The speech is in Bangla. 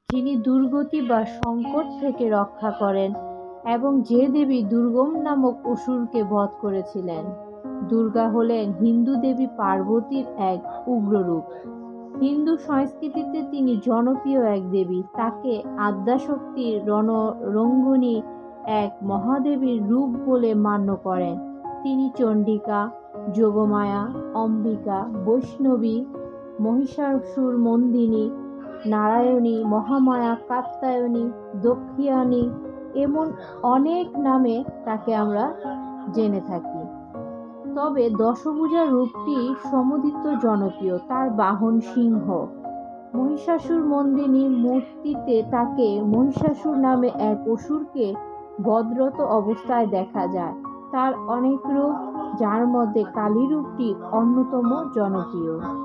যিনি দুর্গতি বা সংকট থেকে রক্ষা করেন এবং যে দেবী দুর্গম নামক অসুরকে বধ করেছিলেন। দুর্গা হলেন হিন্দু দেবী পার্বতীর এক উগ্র রূপ। হিন্দু সংস্কৃতিতে তিনি জনপ্রিয় এক দেবী। তাকে আদ্যাশক্তির রণরঙ্গিনী এক মহাদেবীর রূপ বলে মান্য করেন। তিনি চণ্ডিকা, যোগমায়া, অম্বিকা, বৈষ্ণবী, মহিষাসুরমর্দিনী, নারায়ণী, মহামায়া, কাত্যায়নী, দক্ষিণায়নী এমন অনেক নামে তাকে আমরা জেনে থাকি। তবে দশভুজা রূপটি সমধিত জনপ্রিয়। তার বাহন সিংহ। মহিষাসুরমর্দিনী মূর্তিতে তাকে মহিষাসুর নামে এক অসুরকে বধরত অবস্থায় দেখা যায়। তার অনেক রূপ, যার মধ্যে কালী রূপটি অন্যতম জনপ্রিয়।